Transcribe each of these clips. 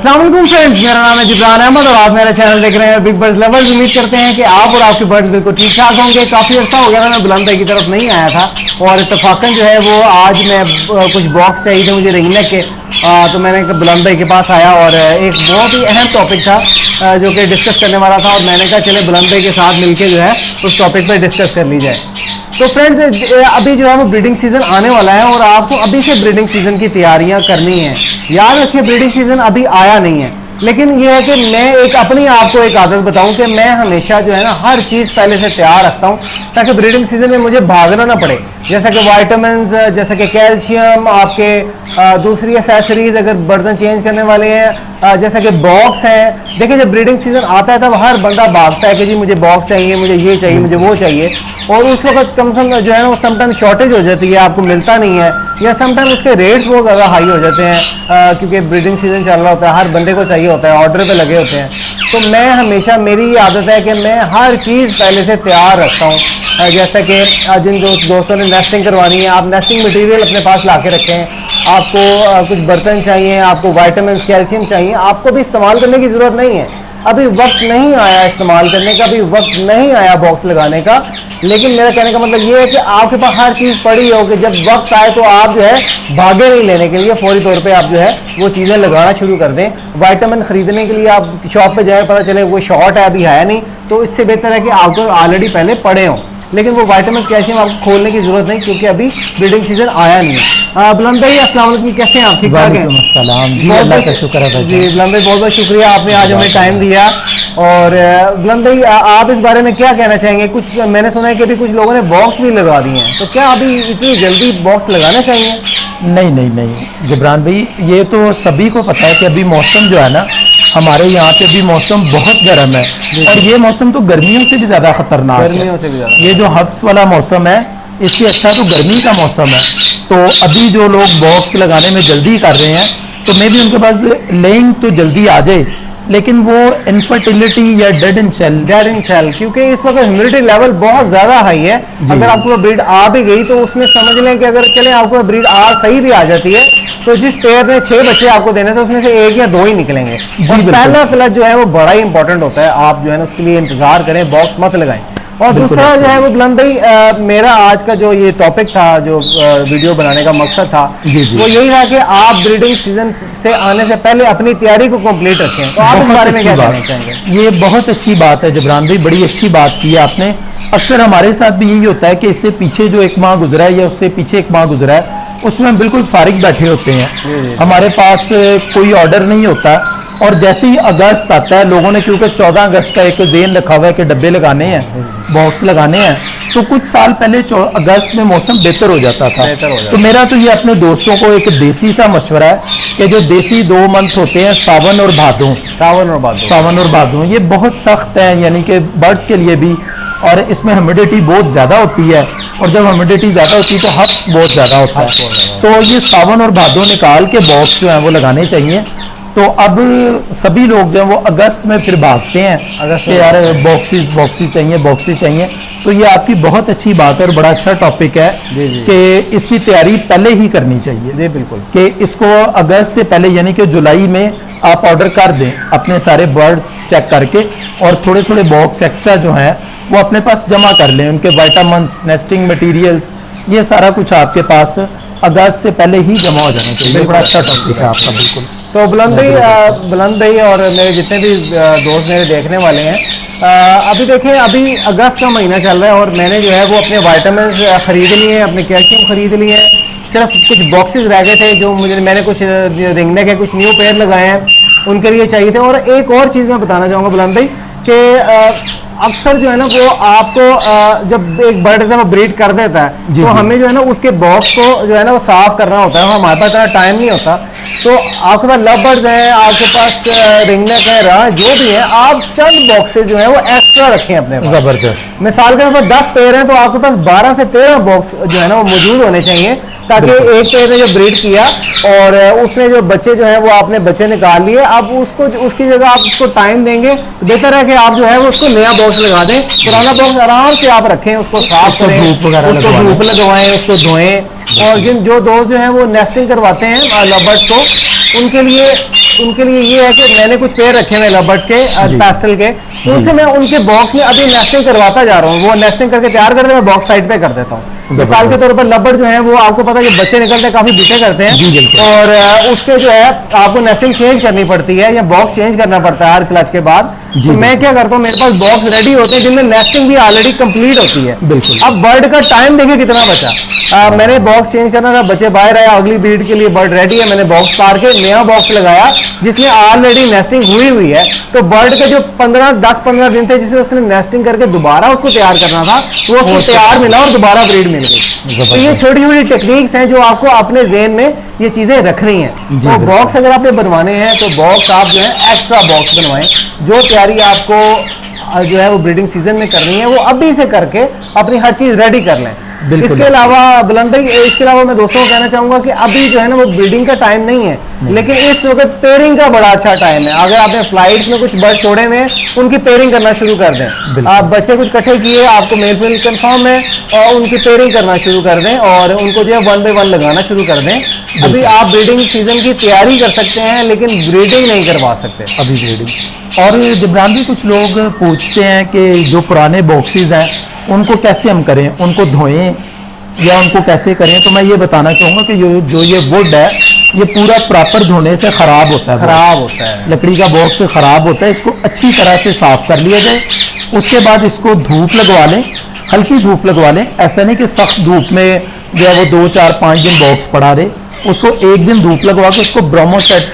अस्सलाम वालेकुम फ्रेंड्स, मेरा नाम है जिब्रान अहमद और आप मेरा चैनल देख रहे हैं बिग बर्ड्स लवर्स। उम्मीद करते हैं कि आप और आपके बर्ड्स बिल्कुल ठीक ठाक होंगे। काफ़ी अर्सा हो गया था मैं बुलंद भाई की तरफ नहीं आया था और इत्तफाकन जो है वो आज मैं कुछ बॉक्स चाहिए थे मुझे रिंगनेक के, तो मैंने बुलंद भाई के पास आया और एक बहुत ही अहम टॉपिक था जो कि डिस्कस करने वाला था और मैंने कहा चले बुलंद भाई के साथ मिलकर जो है उस टॉपिक पर डिस्कस कर ली जाए। तो फ्रेंड्स, अभी जो है वो ब्रीडिंग सीजन आने वाला है और आपको अभी से ब्रीडिंग सीजन की तैयारियां करनी है। याद रखिए, ब्रीडिंग सीजन अभी आया नहीं है, लेकिन ये है कि मैं एक अपनी आपको एक आदत बताऊं कि मैं हमेशा जो है ना हर चीज़ पहले से तैयार रखता हूं ताकि ब्रीडिंग सीजन में मुझे भागना ना पड़े। जैसा कि वाइटामिन, जैसा कि कैल्शियम, आपके दूसरी एसेसरीज अगर बर्तन चेंज करने वाले हैं, जैसा कि बॉक्स हैं। देखिए, जब ब्रीडिंग सीजन आता है तब हर बंदा भागता है कि जी मुझे बॉक्स चाहिए, मुझे ये चाहिए, मुझे वो चाहिए, और उस वक्त कम से कम जो है ना वो समटाइम शॉर्टेज हो जाती है, आपको मिलता नहीं है, या समटाइम उसके रेट्स बहुत ज़्यादा हाई हो जाते हैं क्योंकि ब्रीडिंग सीजन चल रहा होता है, हर बंदे को चाहिए होता है, ऑर्डर पे लगे होते हैं। तो मैं हमेशा, मेरी ये आदत है कि मैं हर चीज़ पहले से तैयार रखता हूँ। जैसे कि जिन दोस्तों ने नेस्टिंग करवानी है, आप नेस्टिंग मटेरियल अपने पास ला के रखें। आपको कुछ बर्तन चाहिए, आपको विटामिन, कैल्शियम चाहिए, आपको भी इस्तेमाल करने की ज़रूरत नहीं है, अभी वक्त नहीं आया इस्तेमाल करने का, अभी वक्त नहीं आया बॉक्स लगाने का। लेकिन मेरा कहने का मतलब ये है कि आपके पास हर चीज़ पड़ी हो कि जब वक्त आए तो आप जो है भागे नहीं लेने के लिए, फौरी तौर पे आप जो है वो चीज़ें लगाना शुरू कर दें। विटामिन खरीदने के लिए आप शॉप पे जाए, पता चले वो शॉर्ट है, अभी है नहीं, तो इससे बेहतर है कि आपको ऑलरेडी पहले पड़े हों। लेकिन वो विटामिन, कैल्शियम आपको खोलने की जरूरत नहीं क्योंकि अभी ब्रीडिंग सीजन आया नहीं है। बुलंद भाई अस्सलाम वालेकुम, कैसे हैं आप? ठीक ठाक हैं? जी, अल्लाह का शुक्र है भाई। जी बुलंद भाई, बहुत बहुत शुक्रिया, आपने आज हमें टाइम दिया। और बुलंद भाई, आप इस बारे में क्या कहना चाहेंगे? कुछ मैंने सुना है कि अभी कुछ लोगों ने बॉक्स भी लगा दिए हैं, तो क्या अभी इतनी जल्दी बॉक्स लगाना चाहिए? नहीं जिब्रान भाई, ये तो सभी को पता है कि अभी मौसम जो है ना, हमारे यहाँ पे भी मौसम बहुत गर्म है और ये मौसम तो गर्मियों से भी ज़्यादा खतरनाक है। गर्मियों से भी ज़्यादा ये जो हब्स वाला मौसम है, इससे अच्छा तो गर्मी का मौसम है। तो अभी जो लोग बॉक्स लगाने में जल्दी कर रहे हैं, तो मे भी उनके पास लेइंग तो जल्दी आ जाए, लेकिन वो इनफर्टिलिटी या डेड इन सेल, क्योंकि इस वक्त ह्यूमिडिटी लेवल बहुत ज़्यादा हाई है। अगर आपको ब्रीड आ भी गई तो उसमें समझ लें कि अगर चले आपको ब्रीड सही भी आ जाती है तो जिस पेयर में 6 बच्चे आपको देने तो उसमें से 1 या 2 ही निकलेंगे। पहला क्लच जो है वो बड़ा ही इंपॉर्टेंट होता है, आप जो है ना उसके लिए इंतजार करें, बॉक्स मत लगाएं। और दूसरा जो है वो बुलंद भाई, मेरा आज का जो ये टॉपिक था, जो वीडियो बनाने का मकसद था, वो यही था कि आप ब्रीडिंग सीजन से आने से पहले अपनी तैयारी को कंप्लीट रखें। तो आप इस बारे में क्या कहना चाहेंगे? ये बहुत अच्छी बात है जिब्रान भाई, बड़ी अच्छी बात की है आपने। अक्सर हमारे साथ भी यही होता है कि इससे पीछे जो एक माह गुजरा है या उससे पीछे एक माह गुजरा है, उसमें हम बिल्कुल फारिग बैठे होते हैं, हमारे पास कोई ऑर्डर नहीं होता। और जैसे ही अगस्त आता है, लोगों ने क्योंकि 14 अगस्त का एक ज़ेन रखा हुआ है कि डब्बे लगाने हैं, बॉक्स लगाने हैं, तो कुछ साल पहले अगस्त में मौसम बेहतर हो जाता था। तो मेरा तो ये अपने दोस्तों को एक देसी सा मशवरा है कि जो देसी 2 मंथ होते हैं, सावन और भादों, ये बहुत सख्त है, यानी कि बर्ड्स के लिए भी, और इसमें ह्यूमिडिटी बहुत ज़्यादा होती है, और जब ह्यूमिडिटी ज़्यादा होती है तो हब्स बहुत ज़्यादा होता है। तो ये सावन और भादों निकाल के बॉक्स जो है वो लगाने चाहिए। तो अब सभी लोग जो हैं वो अगस्त में फिर भागते हैं कि यार बॉक्सेस चाहिए। तो ये आपकी बहुत अच्छी बात है और बड़ा अच्छा टॉपिक है कि इसकी तैयारी पहले ही करनी चाहिए। जी बिल्कुल, कि इसको अगस्त से पहले, यानी कि जुलाई में आप ऑर्डर कर दें अपने सारे बर्ड्स चेक करके, और थोड़े थोड़े बॉक्स एक्स्ट्रा जो हैं वो अपने पास जमा कर लें, उनके विटामिन, नेस्टिंग मटेरियल्स, ये सारा कुछ आपके पास अगस्त से पहले ही जमा हो जाना चाहिए। बड़ा अच्छा टॉपिक है आपका। बिल्कुल। तो बुलंद भाई और मेरे जितने भी दोस्त मेरे देखने वाले हैं, अभी देखें, अभी अगस्त का महीना चल रहा है और मैंने जो है वो अपने विटामिन खरीद लिए हैं, अपने कैल्शियम खरीद लिए हैं। सिर्फ कुछ बॉक्सेस रह गए थे जो मैंने कुछ रिंगनेक के कुछ न्यू पेयर लगाए हैं, उनके लिए चाहिए थे। और एक और चीज़ मैं बताना चाहूँगा बुलंद भाई कि अक्सर जो है ना वो आपको जब एक बर्ड है वो ब्रीड कर देता है तो हमें जो है ना उसके बॉक्स को जो है ना वो साफ करना होता है, हमारे पास इतना टाइम नहीं होता। तो आपके पास लव बर्ड्स हैं, आपके पास रिंगनेक है, जो भी है, आप चंद बॉक्सेस जो है वो एक्स्ट्रा रखें अपने पास। जबरदस्त। मिसाल के तौर पर 10 पेयर हैं तो आपके पास 12 से 13 बॉक्स जो है ना वो मौजूद होने चाहिए, ताकि एक पेयर ने जो ब्रीड किया और उसने जो बच्चे जो है वो आपने बच्चे निकाल लिए, अब उसको उसकी जगह आप उसको टाइम देंगे तो बेहतर है कि आप जो है वो उसको नया बॉक्स लगा दें। पुराना बॉक्स आराम से आप रखें, उसको साफ करें, उसको धूप लगवाएं, उसको धोएं। और जो दोस्त जो हैं वो नेस्टिंग करवाते हैं लव बर्ड्स को, उनके लिए ये है कि मैंने कुछ पेयर रखे हुए लवर्स के पेस्टल के, उनसे मैं उनके बॉक्स में अभी नेस्टिंग करवाता जा रहा हूँ। वो नेस्टिंग करके तैयार करते मैं बॉक्स साइड पे कर देता हूँ। मिसाल के तौर पर लबर जो है वो आपको पता है कि बच्चे निकलते हैं काफी बिठे करते हैं, और उसके जो है आपको नेस्टिंग चेंज करनी पड़ती है या बॉक्स चेंज करना पड़ता है हर क्लच के बाद। तो मैं क्या करता हूँ, मेरे पास बॉक्स रेडी होते हैं जिनमें नेस्टिंग भी ऑलरेडी कंप्लीट होती है। अब बर्ड का टाइम देखिए कितना बचा। मैंने बॉक्स चेंज करना था, बच्चे बाहर आए, अगली ब्रीड के लिए बर्ड रेडी है, मैंने बॉक्स काट के नया बॉक्स लगाया जिसमें ऑलरेडी नेस्टिंग हुई है। तो बर्ड के जो 10-15 दिन थे जिसमें उसने नेस्टिंग करके दोबारा उसको तैयार करना था, वो उसको तैयार मिला और दोबारा ब्रीड मिल गई। तो ये छोटी छोटी टेक्निक्स हैं जो आपको अपने ज़हन में ये चीजें रखनी है। तो बॉक्स अगर आपने बनवाने हैं तो बॉक्स आप जो है एक्स्ट्रा बॉक्स बनवाएं। जो तैयारी आपको जो है वो ब्रीडिंग सीजन में करनी है वो अभी से करके अपनी हर चीज रेडी कर लें। इसके अलावा बुलंद भाई, इसके अलावा मैं दोस्तों को कहना चाहूंगा कि अभी जो है ना वो ब्रीडिंग का टाइम नहीं है, लेकिन इस वक्त पेयरिंग का बड़ा अच्छा टाइम है। अगर आपने फ्लाइट में कुछ बर्ड छोड़े हुए उनकी पेयरिंग करना शुरू कर दें। आप बच्चे कुछ इकट्ठे किए, आपको मेल फीमेल कंफर्म है, और उनकी पेयरिंग करना शुरू कर दें और उनको जो है 1 by 1 लगाना शुरू कर दें। अभी आप ब्रीडिंग सीजन की तैयारी कर सकते हैं लेकिन ब्रीडिंग नहीं करवा सकते अभी ब्रीडिंग। और जिब्रान भी कुछ लोग पूछते हैं कि जो पुराने बॉक्सेस हैं उनको कैसे हम करें, उनको धोएं या उनको कैसे करें। तो मैं ये बताना चाहूँगा कि जो ये वुड है ये पूरा प्रॉपर धोने से ख़राब होता है, लकड़ी का बॉक्स से ख़राब होता है। इसको अच्छी तरह से साफ़ कर लिया जाए, उसके बाद इसको धूप लगवा लें, हल्की धूप लगवा लें। ऐसा नहीं कि सख्त धूप में जो है वो 2, 4, 5 दिन बॉक्स पड़ा रहे, उसको एक दिन धूप लगवा के उसको ब्रोमोसेप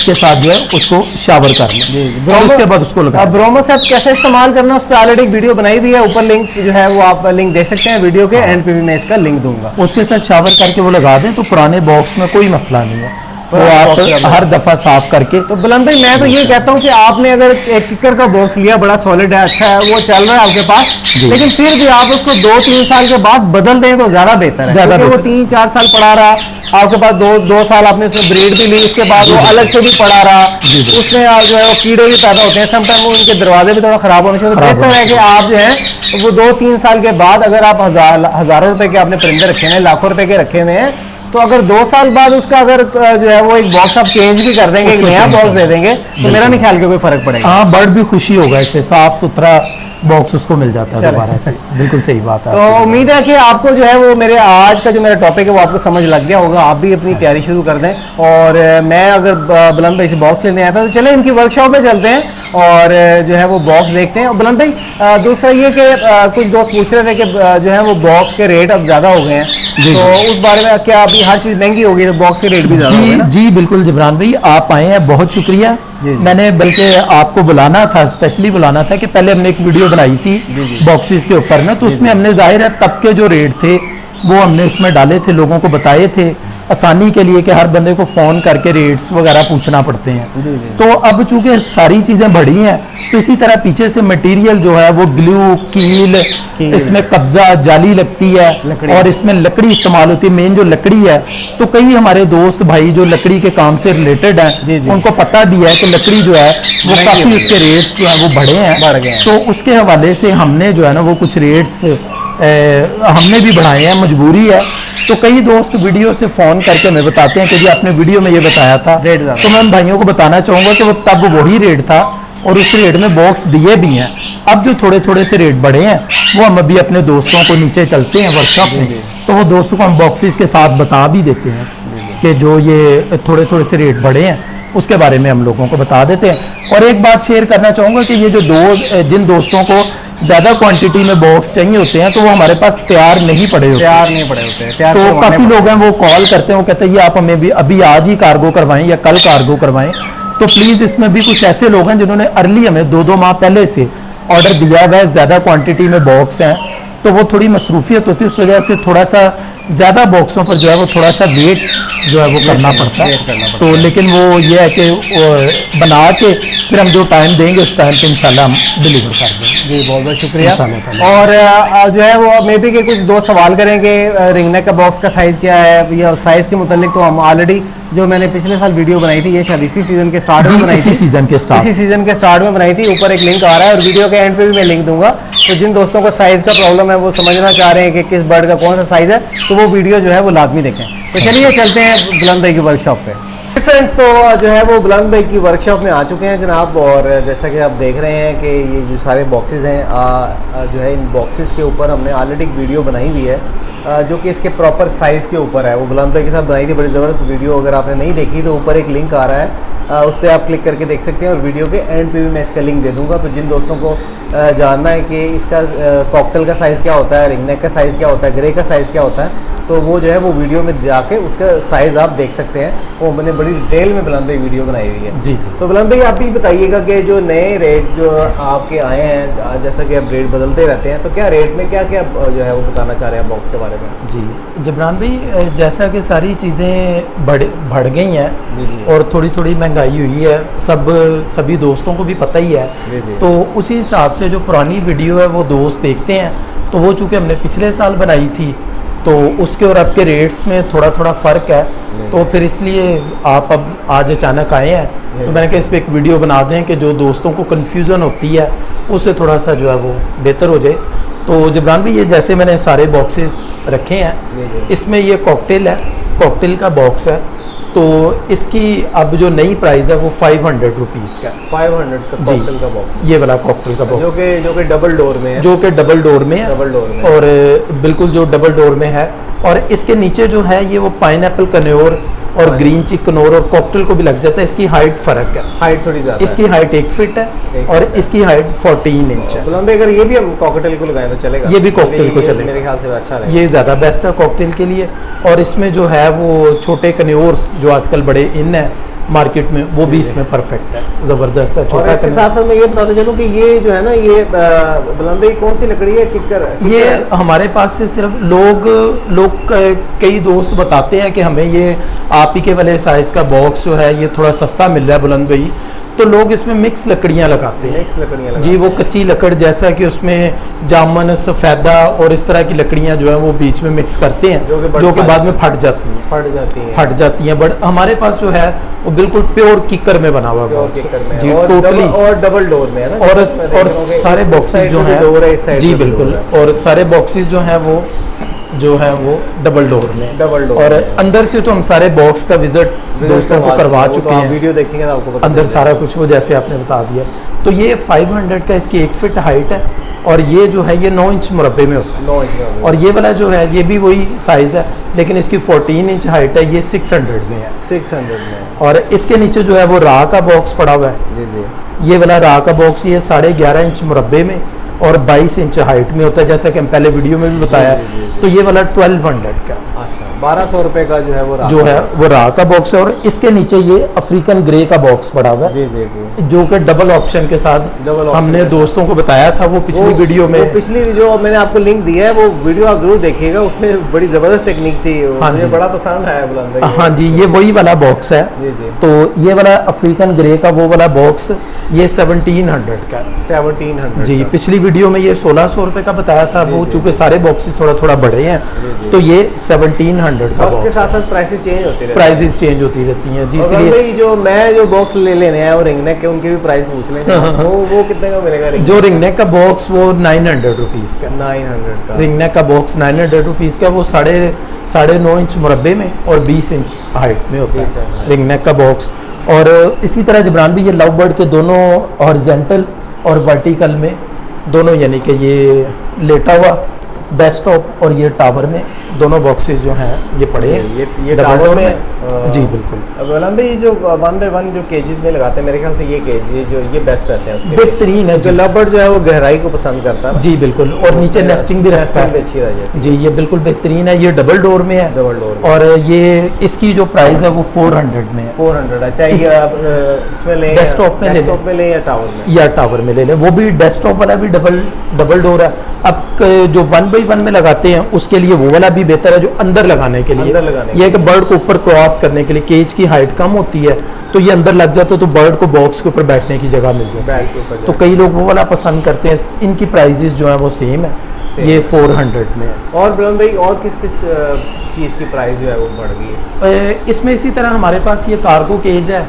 के साथ जो है उसको शावर कर लें और उसके बाद उसको लगा। ब्रोमोसेप कैसे इस्तेमाल करना उस पर ऑलरेडी एक वीडियो बनाई हुई है, ऊपर लिंक जो है वो आप लिंक देख सकते हैं, वीडियो के एंड पे भी मैं इसका लिंक दूंगा। उसके साथ शावर करके वो लगा दें तो पुराने बॉक्स में कोई मसला नहीं है, वो आप हर दफा साफ करके। तो बुलंद भाई मैं तो ये कहता हूँ कि आपने अगर एक किकर का बॉक्स लिया, बड़ा सॉलिड है, अच्छा है, वो चल रहा है आपके पास, लेकिन फिर भी आप उसको 2-3 साल के बाद बदल दें तो ज्यादा बेहतर है। क्योंकि वो 3-4 साल पड़ा रहा, आपके पास 2 साल आपने उसमें ब्रीड भी ली, उसके बाद वो अलग से भी पड़ा रहा, उसमें आप जो है वो कीड़े भी पैदा होते हैं, समटाइम वो उनके दरवाजे भी थोड़ा खराब होने चाहिए। बेहतर है कि आप जो है वो 2-3 साल के बाद, अगर आप हजारों रुपए के आपने परिंदे रखे हैं, लाखों रुपए के रखे हुए हैं, तो अगर 2 साल बाद उसका अगर जो है वो एक बॉक्स आप चेंज भी कर देंगे, एक नया बॉक्स दे देंगे, तो मेरा नहीं ख्याल कि कोई फर्क पड़ेगा। हाँ, बर्ड भी खुशी होगा, इससे साफ सुथरा बॉक्स उसको मिल जाता है दोबारा से। बिल्कुल सही बात है। तो उम्मीद है कि आपको जो है वो मेरे आज का जो मेरा टॉपिक है वो आपको समझ लग गया होगा, आप भी अपनी तैयारी शुरू कर दें। और मैं अगर बुलंद भाई से बॉक्स लेने आया था तो चले इनकी वर्कशॉप में चलते हैं और जो है वो बॉक्स देखते हैं। और बुलंद भाई दूसरा ये कि कुछ दोस्त पूछ रहे थे कि जो है वो बॉक्स के रेट अब ज़्यादा हो गए हैं, तो उस बारे में क्या अभी हर चीज़ महंगी हो गई तो बॉक्स के रेट भी ज़्यादा हो गए ना? जी बिल्कुल जिब्रान भाई, आप आए हैं, बहुत शुक्रिया। मैंने बल्कि आपको बुलाना था, स्पेशली बुलाना था कि पहले हमने एक वीडियो बनाई थी बॉक्सेस के ऊपर ना, तो उसमें हमने जाहिर है तब के जो रेट थे वो हमने उसमें डाले थे, लोगों को बताए थे आसानी के लिए कि हर बंदे को फ़ोन करके रेट्स वगैरह पूछना पड़ते हैं। तो अब चूंकि सारी चीज़ें बढ़ी हैं तो इसी तरह पीछे से मटेरियल जो है वो ग्लू, कील, इसमें कब्जा, जाली लगती है और इसमें लकड़ी इस्तेमाल होती है, मेन जो लकड़ी है। तो कई हमारे दोस्त भाई जो लकड़ी के काम से रिलेटेड हैं उनको पता भी है कि लकड़ी जो है वो काफ़ी उसके रेट्स जो है वो बढ़े हैं। तो उसके हवाले से हमने जो है ना वो कुछ रेट्स हमने भी बढ़ाए हैं, मजबूरी है। तो कई दोस्त वीडियो से फ़ोन करके हमें बताते हैं कि जी आपने वीडियो में ये बताया था, तो मैं भाइयों को बताना चाहूँगा कि वो तब वही रेट था और उस रेट में बॉक्स दिए भी हैं। अब जो थोड़े थोड़े से रेट बढ़े हैं वो हम अभी अपने दोस्तों को नीचे चलते हैं वर्कशॉप में, तो वो दोस्तों को हम बॉक्सेस के साथ बता भी देते हैं कि जो ये थोड़े थोड़े से रेट बढ़े हैं उसके बारे में हम लोगों को बता देते हैं। और एक बात शेयर करना चाहूँगा कि ये जो जिन दोस्तों को ज़्यादा क्वांटिटी में बॉक्स चाहिए होते हैं तो वो हमारे पास तैयार नहीं पड़े होते हैं। तो काफ़ी लोग हैं वो कॉल करते हैं, वो कहते हैं ये आप हमें भी अभी आज ही कार्गो करवाएं या कल कार्गो करवाएं। तो प्लीज़ इसमें भी कुछ ऐसे लोग हैं जिन्होंने अर्ली हमें 2-2 माह पहले से ऑर्डर दिया हुआ है, ज़्यादा क्वांटिटी में बॉक्स हैं, तो वो थोड़ी मसरूफियत होती है, उस वजह से थोड़ा सा ज़्यादा बॉक्सों पर जो है वो थोड़ा सा वेट जो है वो करना पड़ता है। तो लेकिन वो ये है कि बना के फिर हम जो टाइम देंगे उस टाइम पे इंशाल्लाह हम डिलीवर कर देंगे। जी बहुत बहुत शुक्रिया। और जो है वो मे बी के कुछ दोस्त सवाल करेंगे रिंग नेक का बॉक्स का साइज़ क्या है या साइज़ के मुतालिक, तो हम ऑलरेडी जो मैंने पिछले साल वीडियो बनाई थी, ये शायद इसी सीजन के स्टार्ट में बनाई थी, इसी सीजन के स्टार्ट में बनाई थी, ऊपर एक लिंक आ रहा है और वीडियो के एंड पे भी मैं लिंक दूंगा। तो जिन दोस्तों को साइज़ का प्रॉब्लम है वो समझना चाह रहे हैं कि किस बर्ड का कौन सा साइज़ है, तो वो वीडियो जो है वो लाजमी देखें। तो चलिए चलते हैं बुलंद भाई की वर्कशॉप पे। फ्रेंड्स, तो जो है वो बुलंद भाई की वर्कशॉप में आ चुके हैं जनाब, और जैसा कि आप देख रहे हैं कि ये जो सारे बॉक्सेस हैं जो है इन बॉक्सेस के ऊपर हमने ऑलरेडी एक वीडियो बनाई हुई है जो कि इसके प्रॉपर साइज़ के ऊपर है। वो बुलंद भाई के साथ बनाई थी, बड़ी ज़बरदस्त वीडियो। अगर आपने नहीं देखी तो ऊपर एक लिंक आ रहा है, उस पर आप क्लिक करके देख सकते हैं, और वीडियो के एंड पे भी मैं इसका लिंक दे दूंगा। तो जिन दोस्तों को जानना है कि इसका कॉकटेल का साइज़ क्या होता है, रिंग नेक का साइज़ क्या होता है, ग्रे का साइज़ क्या होता है, तो वो जो है वो वीडियो में जाके उसका साइज़ आप देख सकते हैं। वो मैंने बड़ी डिटेल में बुलंद भाई वीडियो बनाई हुई है। जी जी। तो बुलंद भाई, आप भी बताइएगा कि जो नए रेट जो आपके आए हैं, जैसा कि अब रेट बदलते रहते हैं, तो क्या रेट में क्या क्या जो है वो बताना चाह रहे हैं बॉक्स के बारे में? जी जबरान भाई, जैसा कि सारी चीज़ें बढ़ गई हैं और थोड़ी थोड़ी महंगाई हुई है, सभी दोस्तों को भी पता ही है। तो उसी हिसाब से जो पुरानी वीडियो है वो दोस्त देखते हैं, तो वो चूँकि हमने पिछले साल बनाई थी तो उसके और अब के रेट्स में थोड़ा थोड़ा फ़र्क है, तो फिर इसलिए आप अब आज अचानक आए हैं तो मैंने कहा इस पर एक वीडियो बना दें कि जो दोस्तों को कन्फ्यूज़न होती है उससे थोड़ा सा जो है वो बेहतर हो जाए। तो जबरान भाई, ये जैसे मैंने सारे बॉक्सेस रखे हैं, इसमें ये कॉकटेल है, कॉकटेल का बॉक्स है, तो इसकी अब जो नई प्राइस है वो 500 रुपीज़ का। 500 का कॉकटेल का बॉक्स, ये वाला कॉकटेल का बॉक्स जो कि डबल डोर में है, जो कि डबल डोर में है, डबल डोर में, और बिल्कुल जो डबल डोर में है। और इसके नीचे जो है ये वो पाइनएप्पल कन्योर और ग्रीन चिक कनोर और कॉकटेल को भी लग जाता है। इसकी हाइट फ़र्क है, हाइट थोड़ी ज़्यादा, इसकी हाइट 1 फीट है और इसकी हाइट 14 इंच है। बुलंद भाई, अगर ये भी हम कॉकटेल को लगाएं तो चलेगा? ये भी कॉकटेल को चलेगा, मेरे ख्याल से अच्छा है, ये ज़्यादा बेस्ट है कॉकटेल के लिए। और इसमें जो है वो छोटे कन्योर्स जो आजकल बड़े इन है मार्केट में, वो भी इसमें परफेक्ट है, ज़बरदस्त है। और इसके साथ साथ मैं ये बताते चलूँ कि ये जो है ना, ये बुलंद भाई कौन सी लकड़ी है? किक्कर? ये हमारे पास से सिर्फ लोग कई दोस्त बताते हैं कि हमें ये आप ही के वाले साइज़ का बॉक्स जो है ये थोड़ा सस्ता मिल रहा है बुलंद भाई, तो लोग इसमें मिक्स लकड़ियाँ लगाते हैं। मिक्स लकड़ियाँ जी, वो कच्ची लकड़ जैसा कि उसमें जामुन, सफ़ेदा और इस तरह की लकड़ियाँ जो है वो बीच में मिक्स करते हैं, जो कि बाद में फट जाती हैं। बट हमारे पास जो है वो बिल्कुल प्योर किकर में बना हुआ बॉक्स जी, टोटली, और डबल डोर में है ना, और सारे बॉक्सेस जो हैं जी बिल्कुल, और सारे बॉक्सेस जो हैं वो डबल डोर में, और अंदर से तो हम सारे बॉक्स का विजिट दोस्तों को करवा चुके हैं। वीडियो देखेंगे तो आपको पता अंदर सारा कुछ वो जैसे आपने बता दिया। तो ये 500 का इसकी 1 फीट हाइट है, और ये जो है ये 9 इंच मुरब्बे में होता है। 9 इंच। और ये वाला जो है ये भी वही साइज़ है, लेकिन इसकी 14 इंच हाइट है, ये 600 में है। 600 में। और इसके नीचे जो है वो रा का बॉक्स पड़ा हुआ है। जी। ये वाला रा का बॉक्स ये 11.5 इंच मुरब्बे में और 22 इंच हाइट में होता है, जैसा कि हम पहले वीडियो में भी बताया। तो ये वाला 1200 का, अच्छा 1200 रुपए का जो है वो रा का बॉक्स है। और इसके नीचे ये अफ्रीकन ग्रे का बॉक्स पड़ा हुआ है, जी, जो कि डबल ऑप्शन के साथ हमने दोस्तों को बताया था वो पिछली वीडियो में। पिछली जो मैंने आपको लिंक दिया है वो वीडियो आप जरूर देखिएगा, उसमें बड़ी जबरदस्त टेक्निक थी, मुझे बड़ा पसंद आया बुलंद भाई। हाँ जी, ये वही वाला बॉक्स है। तो ये वाला अफ्रीकन ग्रे का वो वाला बॉक्स ये 1700 का। 1700 जी, पिछली वीडियो में ये 1600 रुपए का बताया था, वो चूंकि सारे बॉक्सेस थोड़ा थोड़ा बड़े हैं, तो ये 1700 का बॉक्स। के साथ साथ प्राइसेस चेंज होती रहती हैं जी, इसलिए जो बॉक्स लेने हैं और रिंग नेक के उनके भी प्राइस पूछ लेंगे। वो कितने का मिलेगा? जो रिंग नेक का बॉक्स वो 900 रुपीज़ का। 900 का रिंग नेक का बॉक्स 900 रुपीज़ का, वो 9.5 इंच मुरब्बे में और 20 इंच हाइट में होता है रिंग नेक का बॉक्स। और इसी तरह जबरान भी ये लव बर्ड के दोनों हॉरिजॉन्टल और वर्टिकल में दोनों, यानी कि ये लेटा हुआ डेस्कटॉप और ये टावर में दोनों बॉक्सेस जो हैं ये पड़े हैं ये टावर में। जी बिल्कुल। बुलंद भाई, जो 1 बाय 1 जो केजेस में लगाते हैं, मेरे ख्याल से ये केज ये बेस्ट रहते हैं, बेहतरीन है। जो लव जो है वो गहराई को पसंद करता है जी बिल्कुल, और नीचे नेस्टिंग भी रहता है अच्छी रह जाती है जी, ये बिल्कुल बेहतरीन है। ये डबल डोर में है, और ये इसकी जो प्राइस है वो 400 में है। 400 है, चाहे आप इसमें ले डेस्कटॉप में ले या टावर में ले लें। वो भी डेस्कटॉप वाला भी डबल डोर है। अब जो 1 बाय 1 में लगाते हैं उसके लिए वो वाला भी बेहतर है, जो अंदर लगाने के लिए। ये है कि बर्ड को ऊपर क्रॉस करने के लिए, केज की हाइट कम होती है तो ये अंदर लग जाता है, तो बर्ड को बॉक्स के ऊपर बैठने की जगह मिल जाती है। तो कई लोग वो वाला पसंद करते हैं। इनकी प्राइजेस जो है वो सेम है, ये 400 में है। और बुलंद भाई, और किस चीज़ की प्राइस जो है वो बढ़ गई है? इसमें इसी तरह हमारे पास ये कार्गो केज है,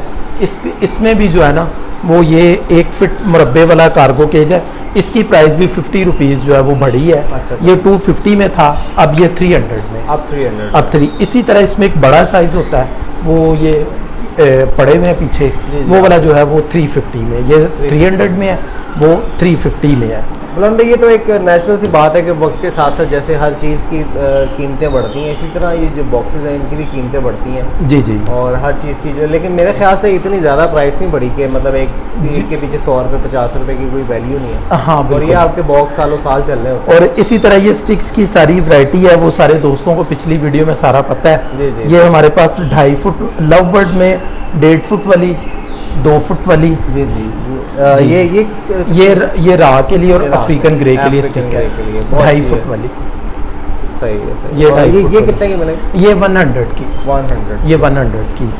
इसमें भी जो है ना वो ये 1 फीट मुरब्बे वाला कार्गो केज है। इसकी प्राइस भी 50 रुपीज़ जो है वो बढ़ी है। अच्छा। ये 250 में था, अब ये 300 में। अब 300। अब 3 इसी तरह इसमें एक बड़ा साइज होता है, वो ये पड़े हुए हैं पीछे, जी। वो वाला जो है वो 350 में, ये 300 में है, वो 350 में है। बुलंद भाई, ये तो एक नेचुरल सी बात है कि वक्त के साथ साथ जैसे हर चीज़ की कीमतें बढ़ती हैं, इसी तरह ये जो बॉक्सेस हैं इनकी भी कीमतें बढ़ती हैं। जी जी। और हर चीज़ की जो, लेकिन मेरे ख्याल से इतनी ज़्यादा प्राइस नहीं बढ़ी कि मतलब एक के पीछे 100 रुपये 50 रुपये की कोई वैल्यू नहीं है। हाँ और बिल्कुल। ये आपके बॉक्स सालों साल चल रहे होते हैं। और इसी तरह ये स्टिक्स की सारी वैरायटी है, वो सारे दोस्तों को पिछली वीडियो में सारा पता है। जी जी। ये हमारे पास 2.5 फुट लव बर्ड में, 1.5 फुट वाली, 2 फुट वाली, जी जी। जी। ये राह के लिए और ये राह अफ्रीकन ग्रे के लिए अफ्रीकन स्टिक है, ग्रे के लिए, बहुत 2.5 अच्छी फुट है। वाली। सही है, सही ये है। और 2.5 ये फुट ये वाली। कितने की मिलेगी? ये 100 की, 100। ये 100 की।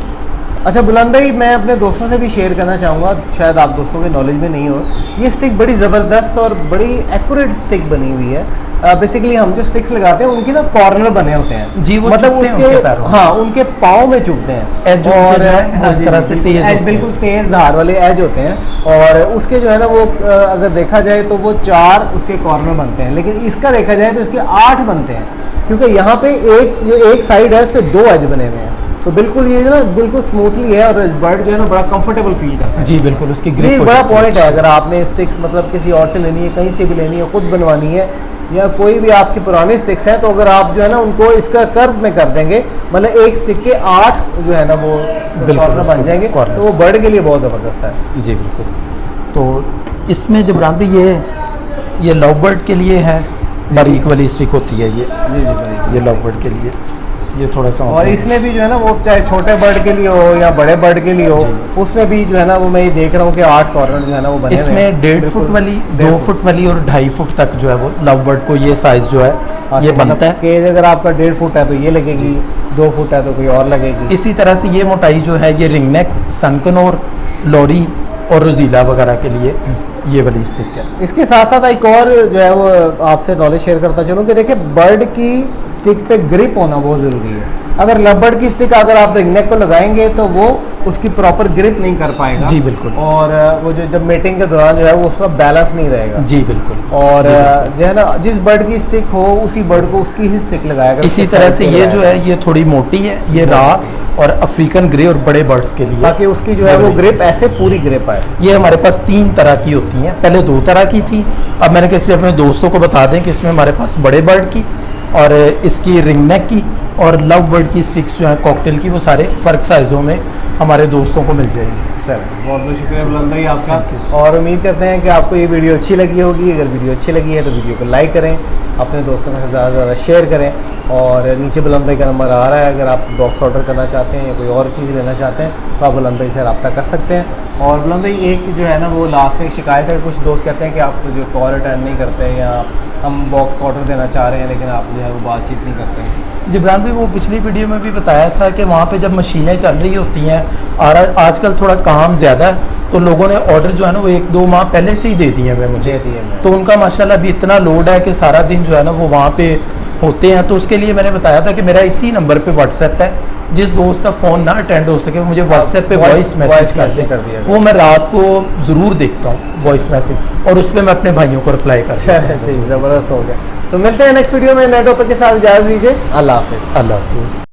अच्छा बुलंद भाई, मैं अपने दोस्तों से भी शेयर करना चाहूँगा, शायद आप दोस्तों के नॉलेज में नहीं हो, ये स्टिक बड़ी ज़बरदस्त और बड़ी एक्यूरेट स्टिक बनी हुई है। बेसिकली हम जो स्टिक्स लगाते हैं उनके ना कॉर्नर बने होते हैं जी, वो मतलब चुभते हैं उसके उनके पैरों में। हाँ, उनके पाँव में चुभते हैं एज जो होते हैं, वो इस तरह से तेज होते हैं। बिल्कुल तेज धार वाले एज होते हैं। और उसके जो है ना वो अगर देखा जाए तो वो 4 उसके कॉर्नर बनते हैं, लेकिन इसका देखा जाए तो इसके 8 बनते हैं, क्योंकि यहाँ पे एक साइड है उस पर 2 एज बने हुए हैं। तो बिल्कुल ये जो ना बिल्कुल स्मूथली है और बर्ड जो है ना बड़ा कंफर्टेबल फील करता है। जी बिल्कुल, उसकी ये ग्रिप एक बड़ा पॉइंट है। अगर आपने स्टिक्स मतलब किसी और से लेनी है, कहीं से भी लेनी है, खुद बनवानी है, या कोई भी आपकी पुरानी स्टिक्स हैं, तो अगर आप जो है ना उनको इसका कर्व में कर देंगे, मतलब एक स्टिक के 8 जो है ना वो कॉर्नर बन जाएंगे, तो वो बर्ड के लिए बहुत ज़बरदस्त है। जी बिल्कुल। तो इसमें जबरान भी ये लव बर्ड के लिए है, बारीक वाली स्टिक होती है ये। जी जी। ये लव बर्ड के लिए, ये थोड़ा सा और इसमें भी जो है ना वो चाहे छोटे बर्ड के लिए हो या बड़े बर्ड के लिए हो, उसमें भी जो है ना वो मैं ये देख रहा हूँ कि 8 कॉर्नर जो है ना वो बने हुए हैं। इसमें 1.5 फुट वाली, 2 फुट वाली और 2.5 फुट तक जो है वो लव बर्ड को ये साइज जो है ये बनता है। केज अगर आपका 1.5 फुट है तो ये लगेगी, 2 फुट है तो कोई और लगेगी। इसी तरह से ये मोटाई जो है ये रिंग नेक, सनकनोर, लॉरी और रोजीला वगैरह के लिए ये वाली स्टिक है। इसके साथ साथ एक और जो है वो आपसे नॉलेज शेयर करता चलूँ कि देखिए, बर्ड की स्टिक पे ग्रिप होना बहुत ज़रूरी है। अगर लबर्ड की स्टिक अगर आप रिंग नेक को लगाएंगे तो वो उसकी प्रॉपर ग्रिप नहीं कर पाएगा। जी बिल्कुल। और वो जो जब मीटिंग के दौरान जो है वो उसका बैलेंस नहीं रहेगा। जी बिल्कुल। और जो है ना जिस बर्ड की स्टिक हो उसी बर्ड को उसकी ही स्टिक लगाएगा। इसी तरह से ये जो है ये थोड़ी मोटी है, ये राह और अफ्रीकन ग्रे और बड़े बर्ड्स के लिए, ताकि उसकी जो है वो ग्रिप ऐसे पूरी ग्रिप आए। ये हमारे पास 3 तरह की होती हैं, पहले 2 तरह की थी, अब मैंने कहा इसलिए अपने दोस्तों को बता दें कि इसमें हमारे पास बड़े बर्ड की और इसकी रिंग नेक की और लव बर्ड की स्टिक्स जो है कॉकटेल की, वो सारे फ़र्क साइज़ों में हमारे दोस्तों को मिल जाएंगे। सर बहुत बहुत शुक्रिया बुलंद भाई आपका, और उम्मीद करते हैं कि आपको ये वीडियो अच्छी लगी होगी। अगर वीडियो अच्छी लगी है तो वीडियो को लाइक करें, अपने दोस्तों के साथ ज़्यादा से ज़्यादा शेयर करें, और नीचे बुलंद भाई का नंबर आ रहा है, अगर आप बॉक्स ऑर्डर करना चाहते हैं या कोई और चीज़ लेना चाहते हैं तो आप बुलंद भाई से रब्ता कर सकते हैं। और बुलंद भाई एक जो है ना वो लास्ट में एक शिकायत है, कुछ दोस्त कहते हैं कि आप जो कॉल अटेंड नहीं करते या हम बॉक्स का ऑर्डर देना चाह रहे हैं लेकिन आप जो है वो बातचीत नहीं करते हैं। जिब्रान भी वो पिछली वीडियो में भी बताया था कि वहाँ पे जब मशीनें चल रही होती हैं और आजकल थोड़ा काम ज़्यादा है, तो लोगों ने ऑर्डर जो है ना वो 1-2 माह पहले से ही दे दिए हैं मुझे। तो उनका माशाल्लाह अभी इतना लोड है कि सारा दिन जो है ना वो वहाँ पे होते हैं। तो उसके लिए मैंने बताया था कि मेरा इसी नंबर पे व्हाट्सएप है, जिस दोस्त का फ़ोन ना अटेंड हो सके मुझे व्हाट्सएप पे वॉइस मैसेज कर दें, वो मैं रात को ज़रूर देखता हूँ वॉइस मैसेज, और उस पर मैं अपने भाइयों को रिप्लाई करता हूँ। ज़बरदस्त हो गया। तो मिलते हैं नेक्स्ट वीडियो में नए टॉपिक के साथ, इजाज़त दीजिए। अल्लाह हाफिज़। अल्लाह हाफिज़।